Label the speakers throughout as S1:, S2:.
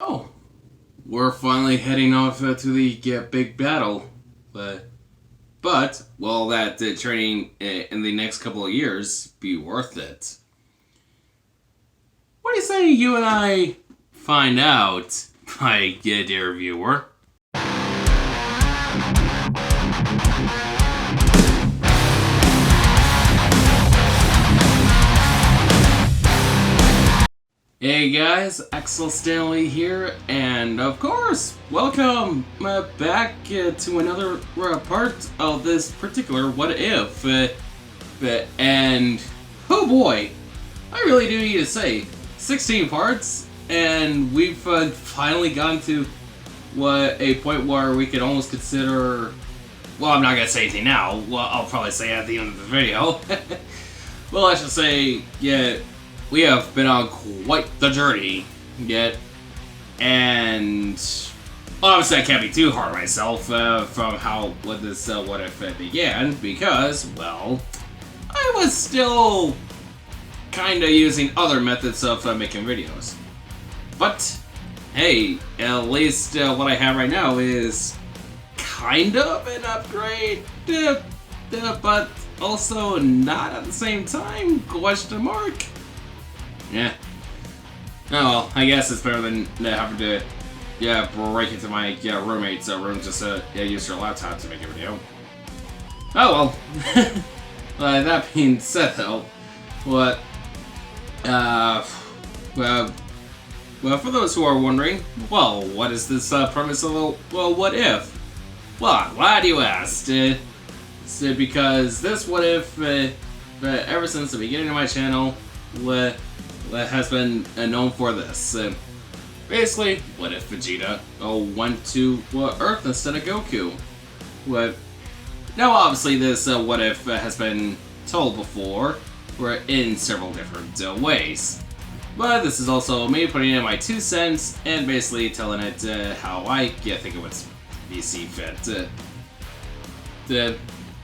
S1: Oh, we're finally heading off to the big battle. Will that training in the next couple of years be worth it? What do you say you and I find out, my dear viewer? Hey guys, Axel Stanley here, and of course, welcome back to another part of this particular What If. And oh boy, I really do need to say, 16 parts, and we've finally gotten to a point where we could almost consider. Well, I'm not gonna say anything now. Well, I'll probably say at the end of the video. Well, I should say, yeah. We have been on quite the journey yet, and obviously I can't be too hard on myself from what this What If began, because, well, I was still kind of using other methods of making videos. But, hey, at least what I have right now is kind of an upgrade, but also not at the same time, question mark. Yeah. Oh well, I guess it's better than having to, break into my roommate's room just to use your laptop to make a video. Oh well. That being said, though, well, for those who are wondering, well, what is this premise of what if? Well, glad you asked. Because this what if, ever since the beginning of my channel, that has been known for this. Basically, what if Vegeta went to Earth instead of Goku? Now, obviously, this what if has been told before, in several different ways. But this is also me putting in my 2 cents and basically telling it how I think it would be seen fit.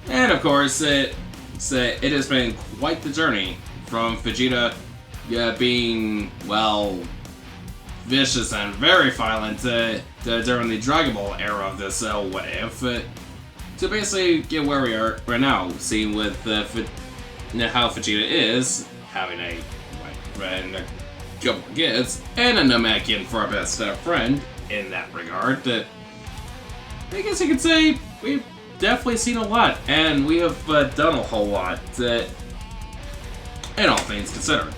S1: And of course, it has been quite the journey from Vegeta being, well, vicious and very violent during the Dragon Ball era of this what if, to basically get where we are right now, seeing with how Vegeta is, having a wife and a couple of kids, and a Namekian for our best friend in that regard. I guess you could say we've definitely seen a lot, and we have done a whole lot. And all things considered.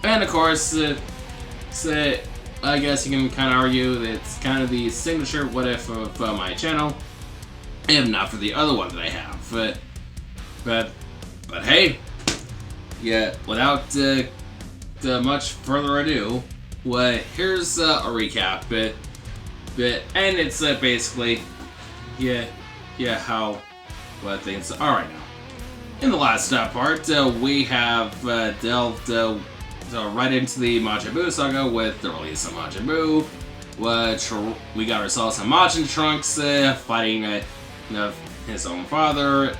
S1: And of course, I guess you can kind of argue that it's kind of the signature what if of my channel, if not for the other one that I have. But hey, without much further ado, here's a recap. And it's basically, how things are right now. In the last part, we have delved right into the Majin Buu saga with the release of Majin Buu. We got ourselves some Majin Trunks fighting his own father,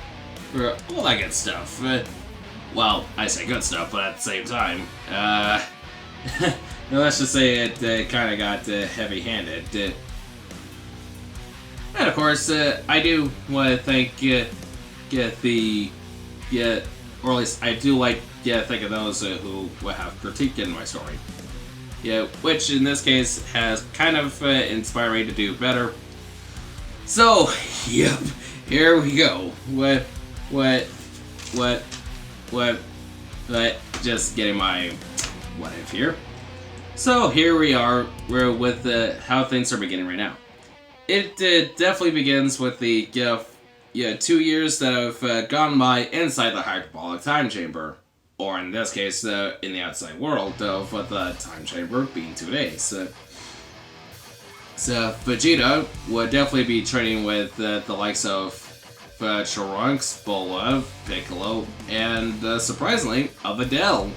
S1: all that good stuff. Well, I say good stuff, but at the same time, let's just say it kind of got heavy-handed. And of course, I do want to thank or at least I do think of those who have critiqued my story. Which in this case has kind of inspired me to do better. So, yep, here we go. Just getting my what if here. So here we are, we're with how things are beginning right now. It definitely begins with the 2 years that have gone by inside the hyperbolic time chamber, or in this case, in the outside world of the time chamber being 2 days. So Vegeta would definitely be training with the likes of Trunks, Bola, Piccolo, and surprisingly, of Adele.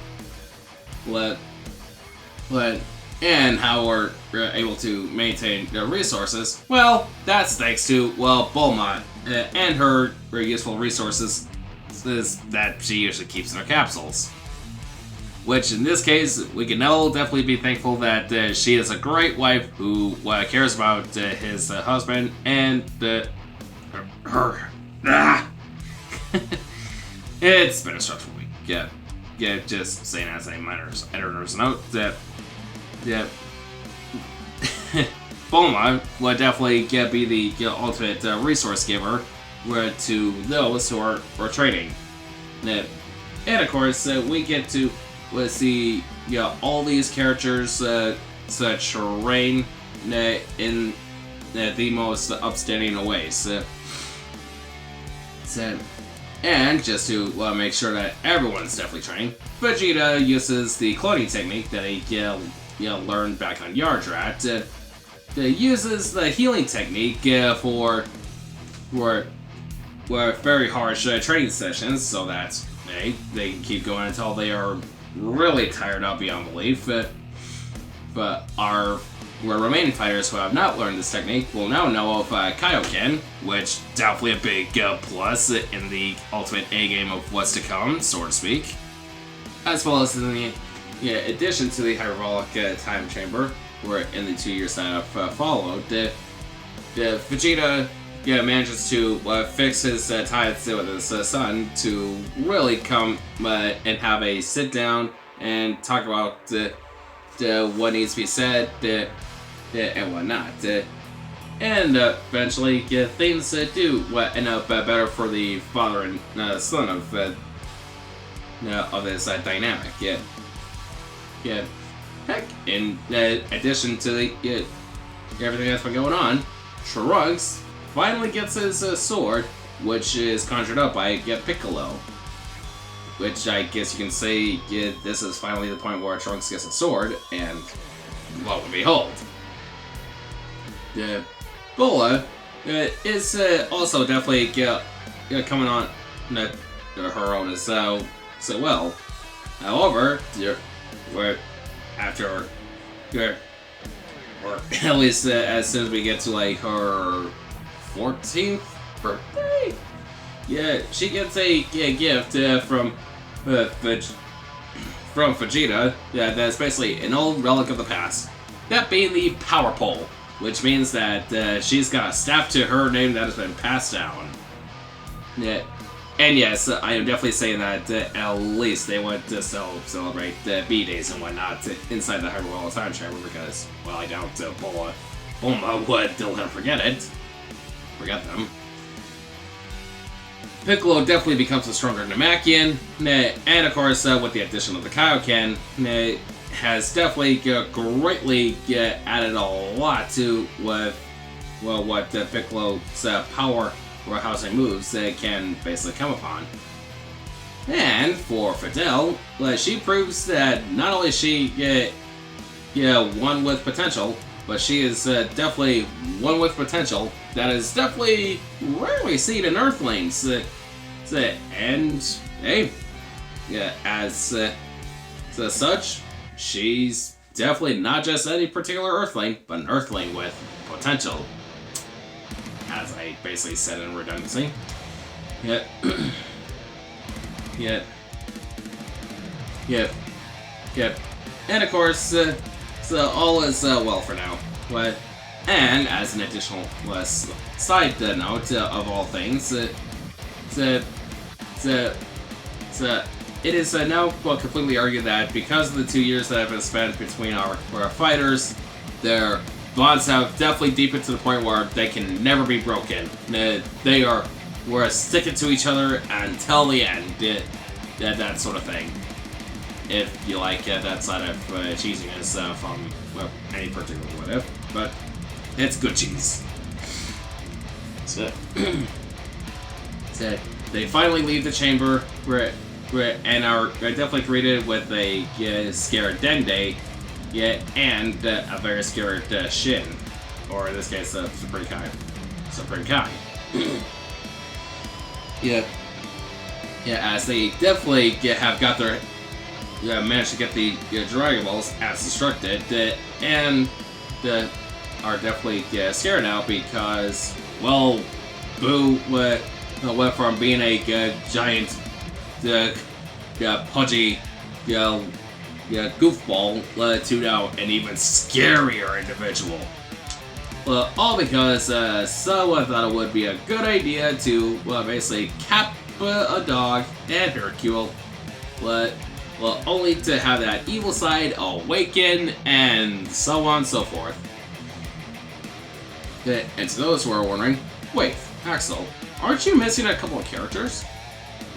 S1: And how we're able to maintain their resources, well, that's thanks to, Bulma and her very useful resources that she usually keeps in her capsules. which in this case, we can all definitely be thankful that she is a great wife who cares about his husband and her. It's been a stressful week. Yeah, just saying as a minor editor's note that, yeah, Bulma would definitely be the ultimate resource giver to those who are training. And of course, we get to see all these characters train in the most upstanding ways. And just to make sure that everyone's definitely trained, Vegeta uses the cloning technique that he learned back on Yardrat. Uses the healing technique for very harsh training sessions, so that they can keep going until they are really tired out beyond belief. But our remaining fighters who have not learned this technique will now know of Kaioken, which definitely a big plus in the ultimate A game of what's to come, so to speak. As well as in the addition to the hyperbolic time chamber, where in the 2 years that have followed, Vegeta manages to fix his ties with his son to really come and have a sit down and talk about what needs to be said and whatnot. And eventually, things do end up better for the father and son of this dynamic. Yeah. Heck, in addition to everything that's been going on, Trunks finally gets his sword, which is conjured up by Piccolo. Which I guess you can say this is finally the point where Trunks gets a sword, and lo and behold, Bola is also definitely coming on her own as well. However, after, or at least as soon as we get to like her 14th birthday, she gets a gift from Vegeta. That's basically an old relic of the past. That being the Power Pole, which means that she's got a staff to her name that has been passed down. And yes, I am definitely saying that at least they want to celebrate B-Days and whatnot inside the Hyperwell Time Chamber because, well, I doubt Bulma would let her forget them. Piccolo definitely becomes a stronger Namekian, and of course, with the addition of the Kaioken, has definitely greatly added a lot to what Piccolo's power or housing moves can basically come upon. And for Fidel, she proves that not only is she one with potential, but she is definitely one with potential that is definitely rarely seen in Earthlings. And hey, as such, she's definitely not just any particular Earthling, but an Earthling with potential. As I basically said in redundancy. Yep. And of course, so all is well for now. And as an additional side note of all things, it is now completely argued that because of the 2 years that have been spent between our fighters, their bonds have definitely deepened to the point where they can never be broken. We're sticking to each other until the end. That sort of thing. If you like that side of cheesiness from any particular whatever, but it's good cheese. So they finally leave the chamber and are definitely greeted with a scared Dende. And a very scared Shin, or in this case, Supreme Kai. As they definitely have got their managed to get the Dragon Balls as instructed, and are definitely scared now because, well, Boo went from being a giant, pudgy, goofball to now an even scarier individual. All because someone thought it would be a good idea to basically cap a dog and Hercule, only to have that evil side awaken and so on and so forth. And to those who are wondering, wait, Axel, aren't you missing a couple of characters?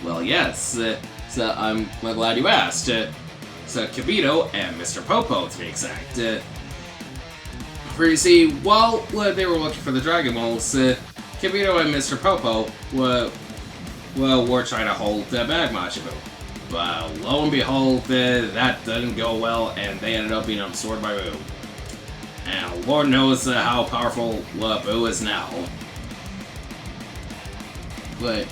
S1: Well, yes. So I'm glad you asked. So Kibito and Mr. Popo, to be exact. For you see, while they were looking for the Dragon Balls, Kibito and Mr. Popo were trying to hold back Majin Buu. But lo and behold, that didn't go well, and they ended up being absorbed by Buu. And Lord knows how powerful Buu is now. But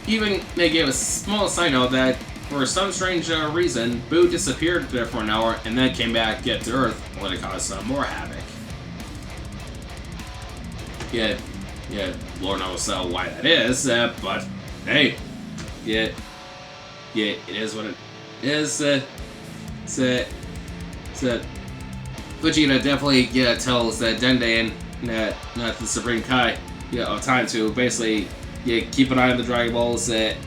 S1: even they gave a small side note that for some strange reason, Buu disappeared for an hour and then came back to Earth, only to cause some more havoc. Yeah, Lord knows why that is, but hey, it is what it is. Vegeta definitely tells Dende and not the Supreme Kai of time to basically keep an eye on the Dragon Balls and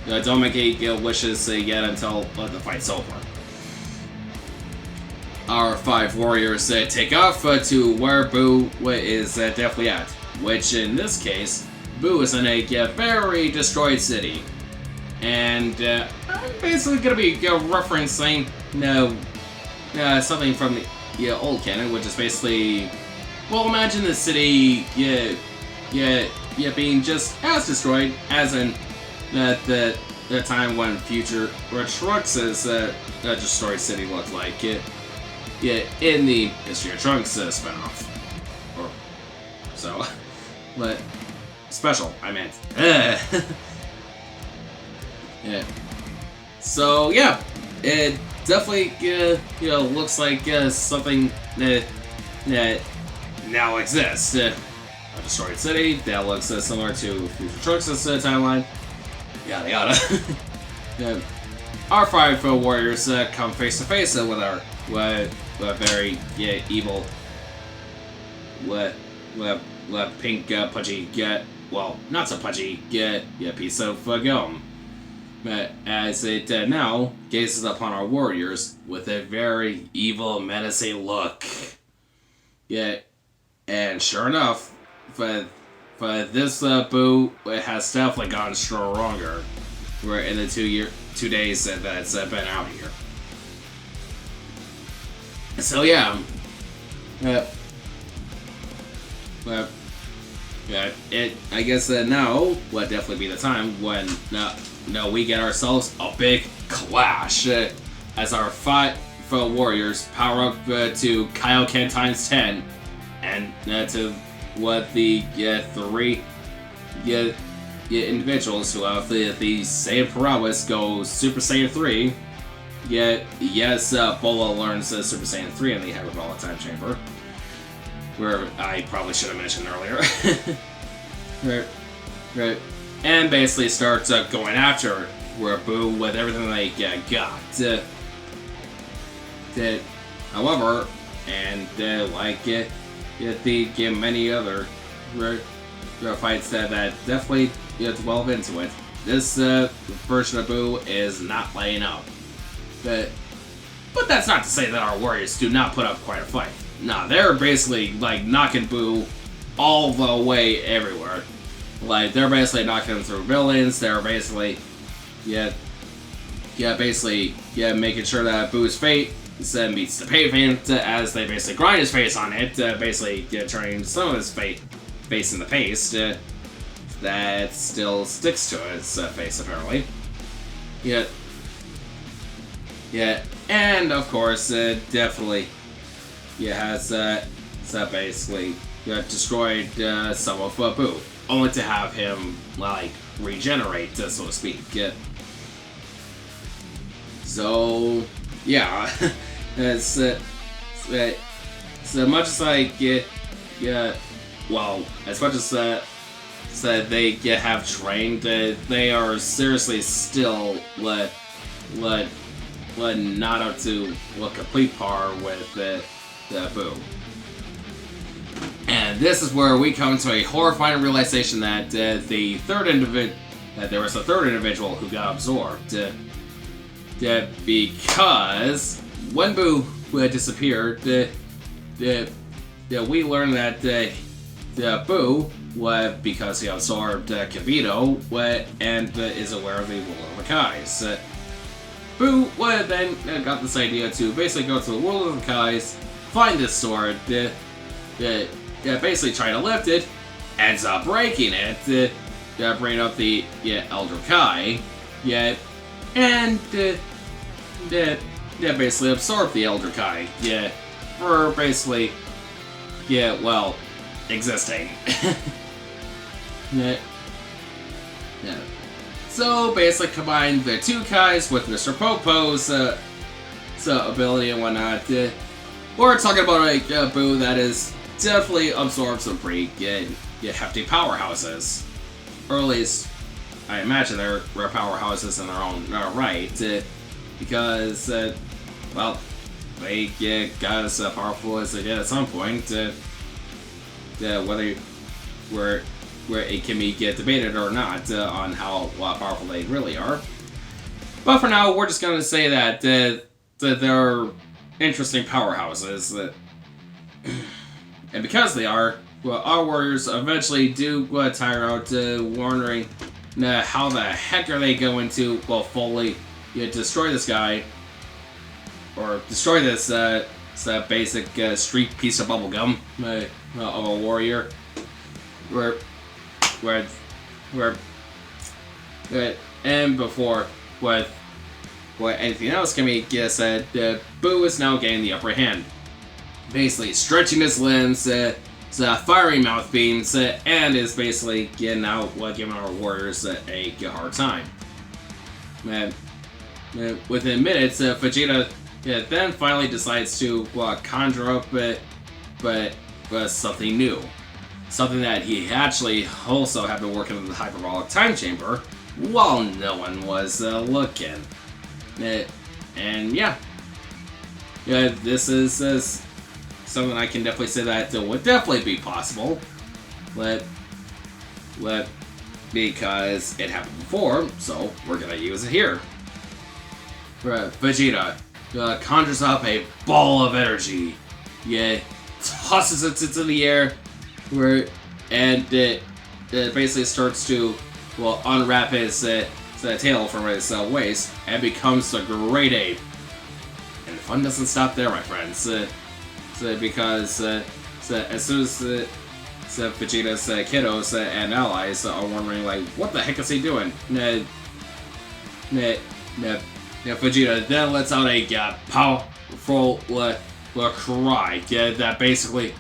S1: don't make any wishes yet until the fight's over. Our 5 warriors take off to where Buu is definitely at, which in this case, Buu is in a very destroyed city. And I'm basically going to be referencing something from the old canon, which is basically, well, imagine the city being just as destroyed as in the time when Trunks' destroyed city looked like. In the History of Trunks spinoff. Or so. But special, I meant. Yeah. So yeah, it definitely looks like something that now exists. A destroyed city that looks similar to Future Trunks' timeline. Yada yada. Our 5 warriors come face to face with our very evil pink pudgy well, not so pudgy piece of gum. But as it now gazes upon our warriors with a very evil, menacing look. And sure enough, for this Buu has definitely gotten stronger. We're in the 2 days that's been out here. So yeah, I guess now would definitely be the time when we get ourselves a big clash as our 5 warriors power up to Kaioken times 10, and to what the 3 individuals who have the same prowess go Super Saiyan 3. Yes, Bola learns Super Saiyan 3 in the Hyperbolic Time Chamber, where I probably should have mentioned earlier. right. And basically starts going after where Buu with everything they got. However, and like the many other fights that definitely delve into it, this version of Buu is not laying up. But that's not to say that our warriors do not put up quite a fight. Nah, they're basically like knocking Buu all the way everywhere. Like they're basically knocking him through buildings. They're basically making sure that Boo's fate meets the pavement as they basically grind his face on it, basically turning some of his face in the paste that still sticks to his face apparently. And of course, definitely, has basically destroyed some of Buu, only to have him like regenerate, so to speak. So yeah, it's so much as I well, as much as they have trained, they are seriously still not up to complete par with the Boo. And this is where we come to a horrifying realization that there was a third individual who got absorbed. Because when Boo disappeared, we learned that Boo, because he absorbed Kibito, and is aware of the World of the Kais. Boo then got this idea to basically go to the World of the Kais, find this sword, basically try to lift it, ends up breaking it, bringing up the Elder Kai, and basically absorb the Elder Kai, for basically, existing. So basically combine the two Kais with Mr. Popo's ability and whatnot. We're talking about a Boo that is definitely absorbs some pretty hefty powerhouses. Or at least, I imagine they're powerhouses in their own right. Because, they got as powerful as they did at some point. Where it can be debated or not on how powerful they really are. But for now, we're just going to say that they're interesting powerhouses. And because they are, our warriors eventually do tire out wondering how the heck are they going to fully destroy this guy, or destroy this basic street piece of bubblegum of a warrior, and before what anything else can be said, Boo is now getting the upper hand, basically stretching his limbs, firing mouth beams, and is basically now giving our warriors a hard time. Within minutes, Vegeta then finally decides to conjure up but something new. Something that he actually also had been working in the hyperbolic time chamber while no one was looking. And this is something I can definitely say that would definitely be possible. Because it happened before, so we're gonna use it here. Vegeta conjures up a ball of energy, tosses it into the air, and it basically starts to unwrap his tail from his waist and becomes the Great Ape. And the fun doesn't stop there, my friends. Because as soon as Vegeta's kiddos and allies are wondering what the heck is he doing? Vegeta then lets out a powerful cry that basically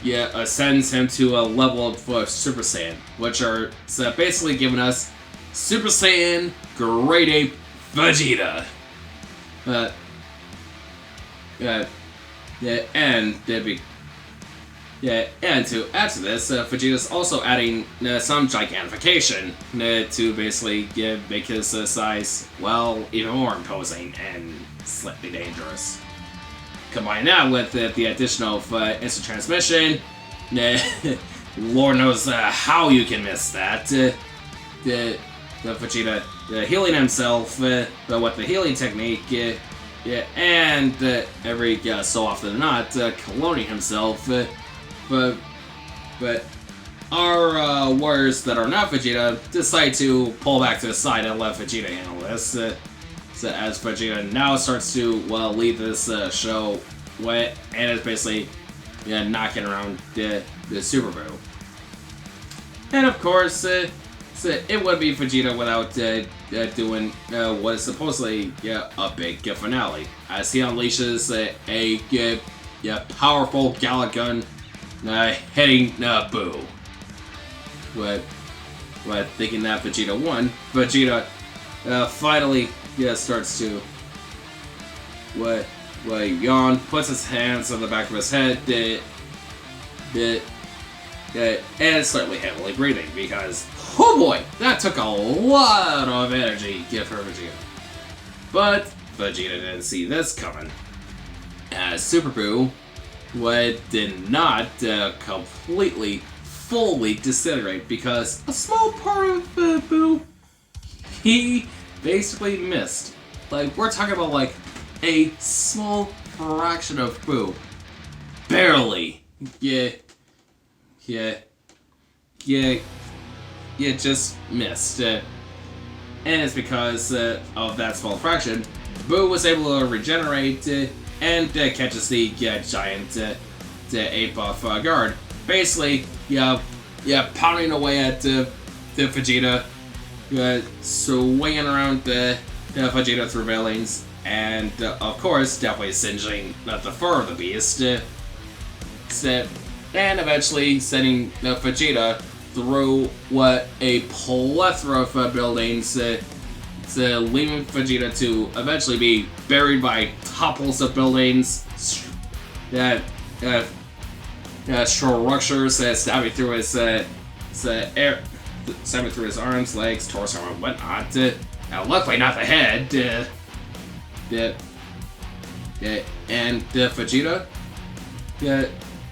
S1: ascends him to a level of Super Saiyan, which are basically giving us Super Saiyan Great Ape Vegeta. And to add to this, Vegeta's also adding some gigantification to basically make his size, even more imposing and slightly dangerous. Combine that with the addition of instant transmission, Lord knows how you can miss that. Vegeta healing himself with the healing technique, and every so often than not, cloning himself. But our warriors that are not Vegeta decide to pull back to the side and let Vegeta handle this. As Vegeta now starts to lead this show, and is basically knocking around the Super Boo. And of course, it would be Vegeta without doing what is supposedly a big finale, as he unleashes a powerful Gala Gun hitting Boo. Thinking that Vegeta won, Vegeta finally starts to yawn, puts his hands on the back of his head, and slightly heavily breathing, because, oh boy, that took a lot of energy for Vegeta. But Vegeta didn't see this coming, as Super Buu did not completely, fully disintegrate, because a small part of Buu, he basically missed. Like, we're talking about like a small fraction of Buu. Barely. Yeah, just missed. And it's because of that small fraction, Buu was able to regenerate and catches the giant ape off guard. Basically, pounding away at the Vegeta, swinging around the Vegeta through railings, and of course, definitely singeing the fur of the beast. And eventually sending Vegeta through a plethora of buildings, leaving Vegeta to eventually be buried by topples of buildings, structures stabbing through his stabbing through his arms, legs, torso, and whatnot. Luckily, not the head. And Vegeta,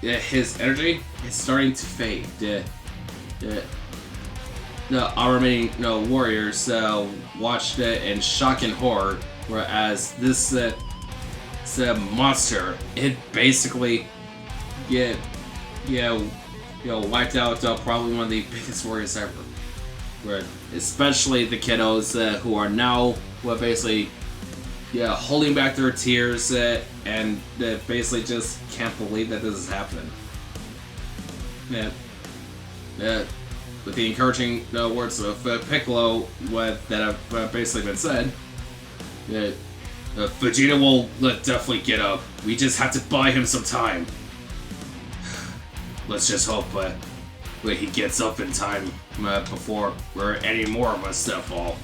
S1: his energy is starting to fade. Our remaining warriors watched it in shock and horror, whereas this monster, it basically wiped out probably one of the biggest warriors ever. Where especially the kiddos who are now basically holding back their tears and basically just can't believe that this is happening. With the encouraging words of Piccolo that have basically been said, Vegeta will definitely get up. We just have to buy him some time. Let's just hope he gets up in time before any more of us fall.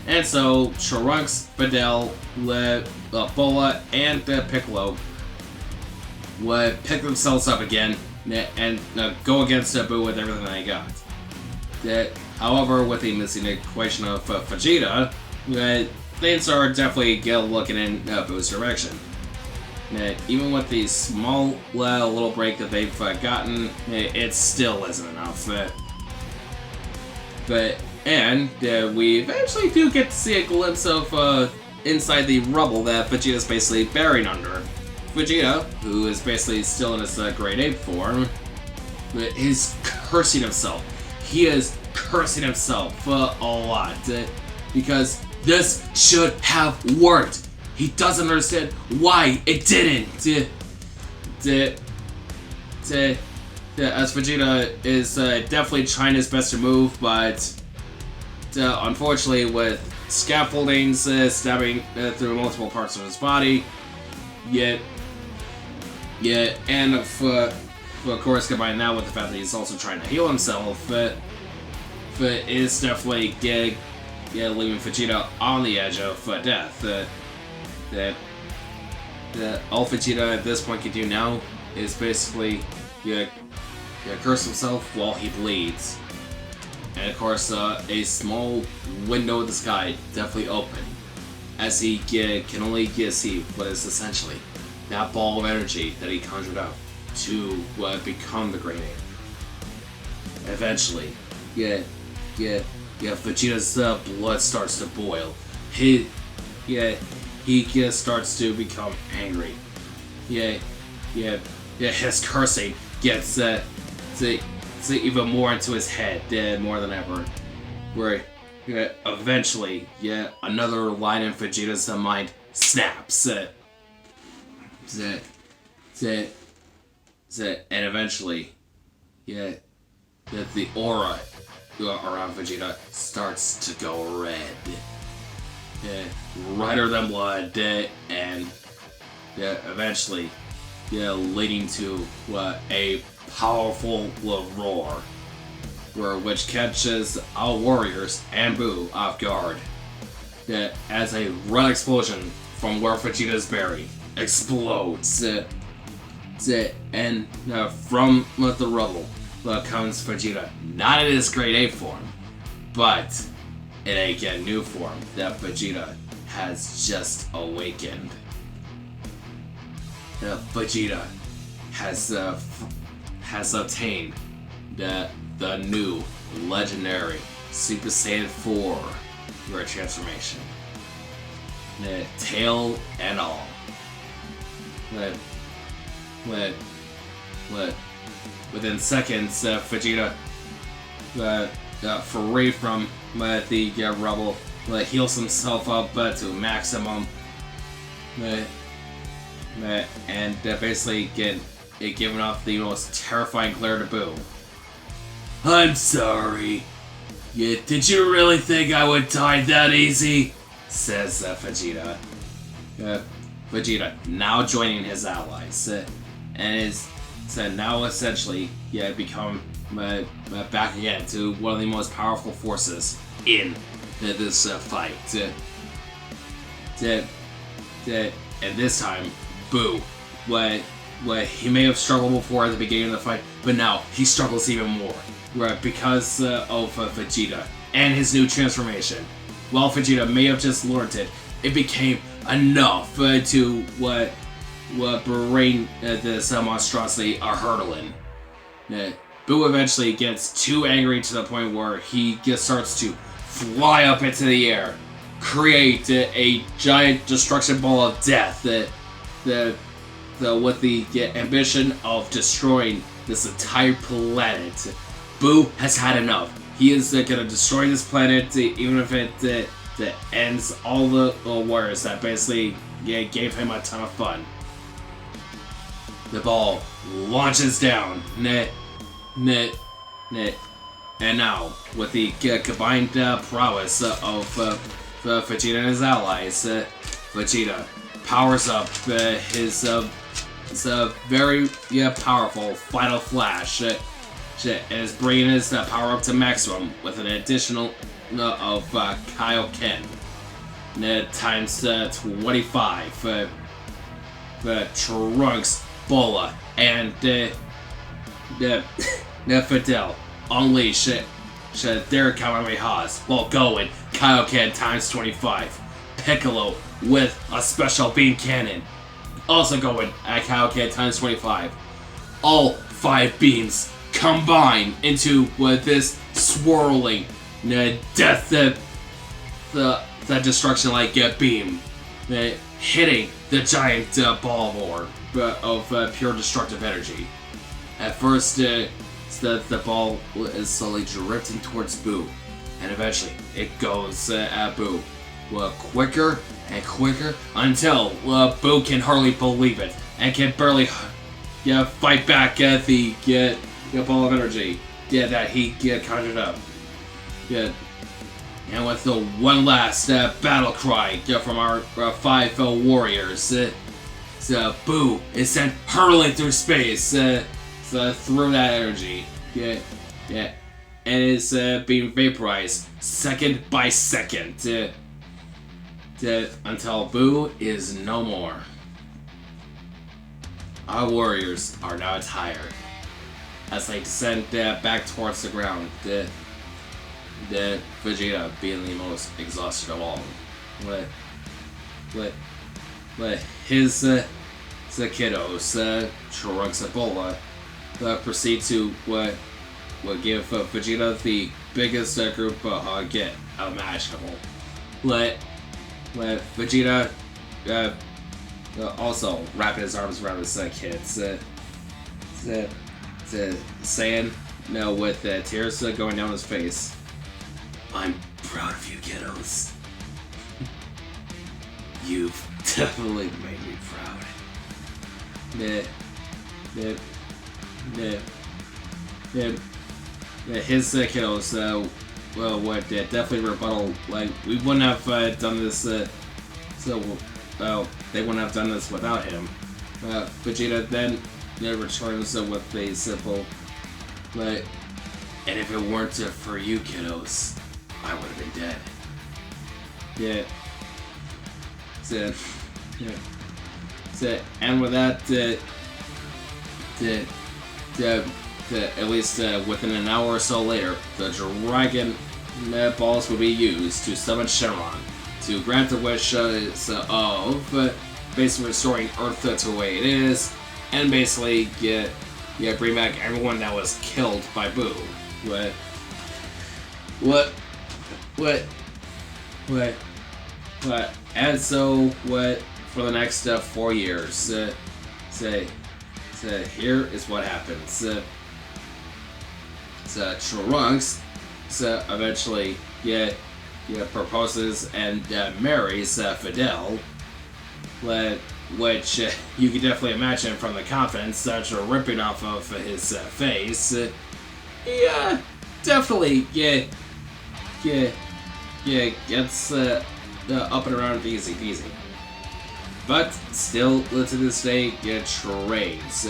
S1: And so Trunks, Videl, Bola, and Piccolo would pick themselves up again and go against Buu with everything they got. However, with the missing equation of Vegeta, things are definitely looking in Buu's direction. Even with the small little break that they've gotten, it still isn't enough. We eventually do get to see a glimpse of inside the rubble that Vegeta's basically buried under. Vegeta, who is basically still in his Great Ape form, is cursing himself. He is cursing himself a lot because this should have worked. He doesn't understand why it didn't. As Vegeta is definitely trying his best to move, but unfortunately with scaffoldings stabbing through multiple parts of his body, and of course combine that with the fact that he's also trying to heal himself, is definitely leaving Vegeta on the edge of death. All Vegeta at this point can do now is basically curse himself while he bleeds. And of course, a small window in the sky definitely open, as he can only see what is essentially that ball of energy that he conjured up to become the Great Ape. Eventually, Vegeta's blood starts to boil. He starts to become angry. His cursing gets even more into his head, more than ever. Where eventually, another line in Vegeta's mind snaps. And eventually, the aura around Vegeta starts to go red. Redder than blood, and eventually, leading to a powerful roar, which catches our warriors and Buu off guard. As a red explosion from where Vegeta is buried explodes, and from the rubble comes Vegeta, not in his Great Ape form, but in a new form that Vegeta has just awakened. Vegeta has obtained the new legendary Super Saiyan 4 transformation. Tail and all. Within seconds, Vegeta, free from the rubble, heals himself up to maximum, and basically giving off the most terrifying glare to Boo. I'm sorry. Did you really think I would die that easy? Says Vegeta. Vegeta now joining his allies, and is now essentially become back again to one of the most powerful forces in this fight. And this time, Boo, he may have struggled before at the beginning of the fight, but now he struggles even more, right? Because of Vegeta and his new transformation. While Vegeta may have just learned it, it became enough to bring this monstrosity a hurdling. Boo eventually gets too angry to the point where he starts to fly up into the air, create a giant destruction ball of death with the ambition of destroying this entire planet. Boo has had enough. He is gonna destroy this planet, even if it ends all the warriors that basically gave him a ton of fun. The ball launches down, and now with the combined prowess of Vegeta and his allies, Vegeta powers up his very powerful Final Flash, and is bringing his power up to maximum with an additional of Kaioken times 25. Trunks, Bola, and Fidel unleash their Kamehamehas while going Kaioken times 25. Piccolo with a special beam cannon also going at Kaioken times 25. All 5 beams combine into this swirling death the destruction like beam, hitting the giant ball of orb of pure destructive energy. At first, the ball is slowly drifting towards Boo, and eventually it goes at Boo quicker and quicker until Boo can hardly believe it and can barely fight back at the ball of energy that he conjured up. And with the one last battle cry from our 5 warriors, Boo is sent hurtling through space through that energy. And is being vaporized second by second until Boo is no more. Our warriors are now tired as they descend back towards the ground. Vegeta being the most exhausted of all. But his kiddos, Trunks and Bola, proceed to give Vegeta the biggest group hug imaginable. Let Vegeta also wrapping his arms around his kids, saying, with tears going down his face, "I'm proud of you, kiddos. You've definitely made me proud." His kiddos would definitely rebuttal, we wouldn't have done this, they wouldn't have done this without him. Vegeta then returns with a simple, and if it weren't for you, kiddos, I would have been dead. And with that, at least within an hour or so later, the Dragon Balls would be used to summon Shenron to grant the wish of basically restoring Earth to the way it is, and basically bring back everyone that was killed by Boo. What? And so for the next 4 years, here is what happens. Trunks eventually proposes and marries Fidel, which you can definitely imagine from the confidence that you're ripping off of his face. Definitely gets up and around easy peasy. But still, to this day, trades.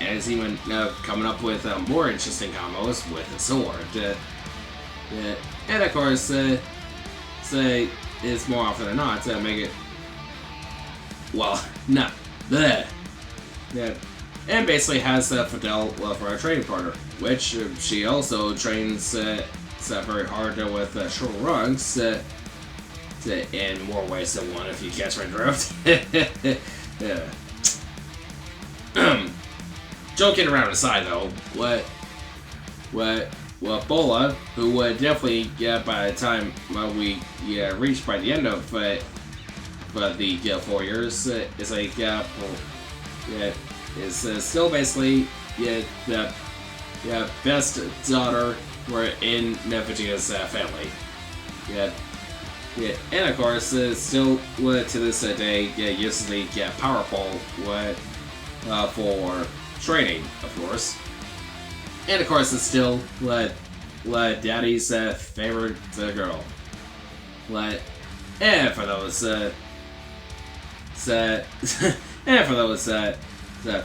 S1: And even coming up with more interesting combos with a sword. And of course, it's more often than not to make it. Well, no. And basically has Fidel for a training partner, which she also trains very hard with Trunks in more ways than one, if you catch my drift. Joking around aside, though, Bola, who would definitely by the time we reached by the end of the 4 years, is like is still basically the best daughter in Vegeta's family. And of course, still to this day, uses the power pole for training, of course. And of course, it's still Daddy's favorite girl. And for those and for those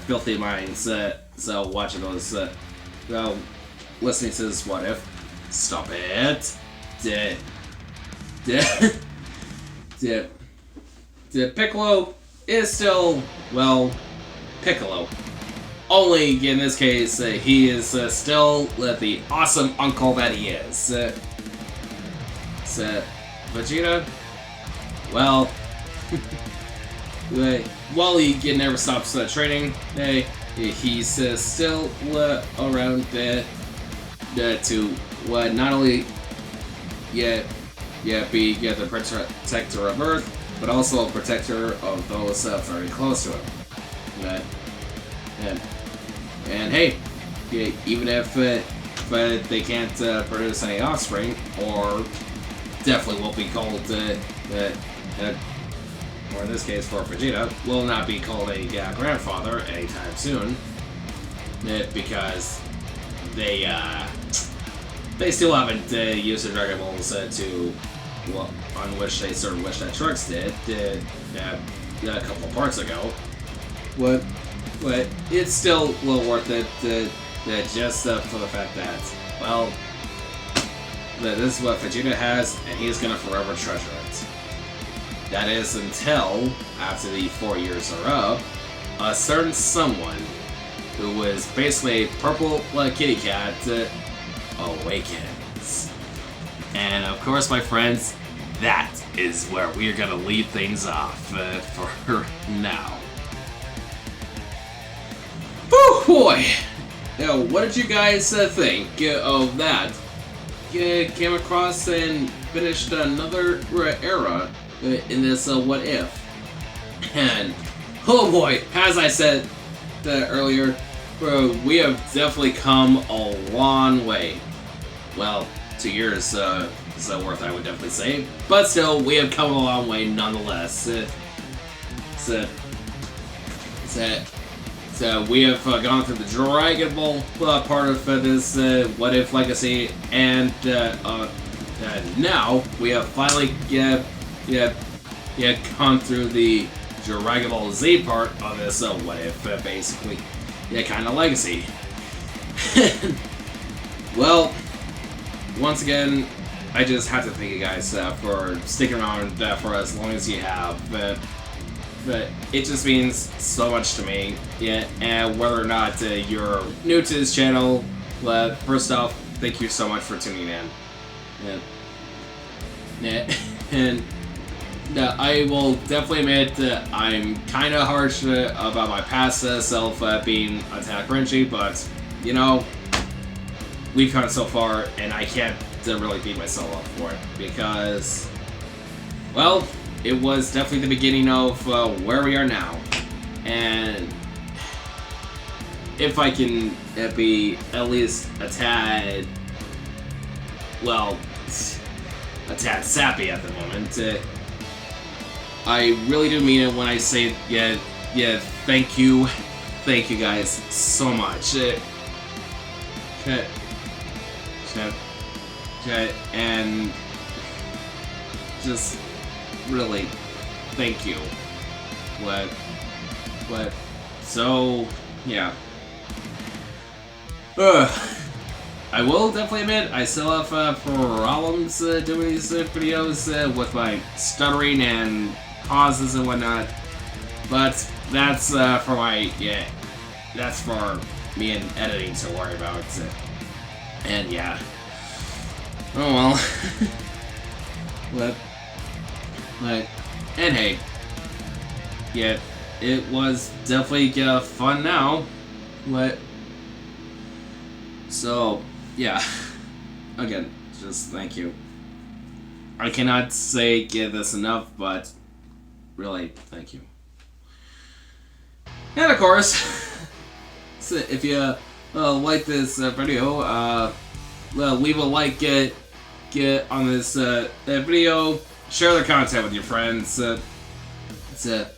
S1: filthy minds watching those listening to this what if, stop it. Piccolo is still, well, Piccolo. Only in this case, he is still the awesome uncle that he is. Vegeta, well, while he never stops training, he's still around to not only be the protector of Earth, but also a protector of those very close to him. And hey, even if they can't produce any offspring, or definitely won't be called, or in this case for Vegeta, will not be called a grandfather anytime soon, because they still haven't used the Dragon Balls on which they sort of wish that Trunks did a couple of parts ago. But it's still well worth it just for the fact that, well, this is what Vegeta has, and he's gonna forever treasure it. That is until, after the 4 years are up, a certain someone who was basically a purple kitty cat awakens. And of course, my friends, that is where we are gonna leave things off for now. Oh boy! Now, what did you guys think of that? Came across and finished another era in this what if. And oh boy, as I said earlier, we have definitely come a long way. Well, 2 years worth, I would definitely say, but still, we have come a long way nonetheless. So we have gone through the Dragon Ball part of this what if legacy, and now we have finally gone through the Dragon Ball Z part of this what if basically kind of legacy. Well, once again, I just have to thank you guys for sticking around for as long as you have. But it just means so much to me. And whether or not you're new to this channel, first off, thank you so much for tuning in. And I will definitely admit that I'm kind of harsh about my past self being attack cringy, but you know, we've come so far, and I can't really beat myself up for it because, well, it was definitely the beginning of where we are now, and if I can be at least a tad, well, a tad sappy at the moment. I really do mean it when I say, yeah, thank you guys so much. And just really, thank you. So, yeah. I will definitely admit, I still have problems doing these videos with my stuttering and pauses and whatnot. But that's for my, that's for me and editing to worry about. And yeah. Oh well. And hey. Yeah, it was definitely fun now. So, yeah. Again, just thank you. I cannot say this enough, but really, thank you. And of course, so if you like this video, leave a like, get on this video, share the content with your friends,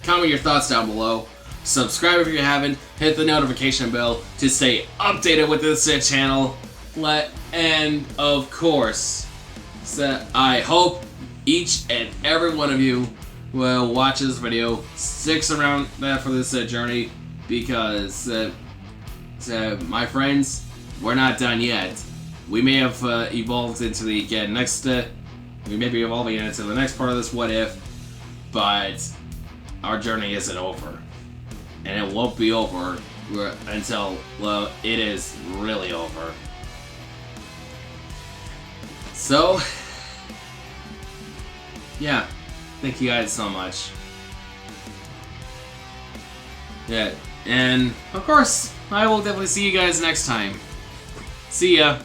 S1: comment your thoughts down below, subscribe if you haven't, hit the notification bell to stay updated with this channel, and of course, I hope each and every one of you will watch this video, sticks around for this journey, because my friends, we're not done yet. We may have evolved into the next. We may be evolving into the next part of this what if, but our journey isn't over, and it won't be over until, well, it is really over. So, yeah, thank you guys so much. Yeah, and of course, I will definitely see you guys next time. See ya.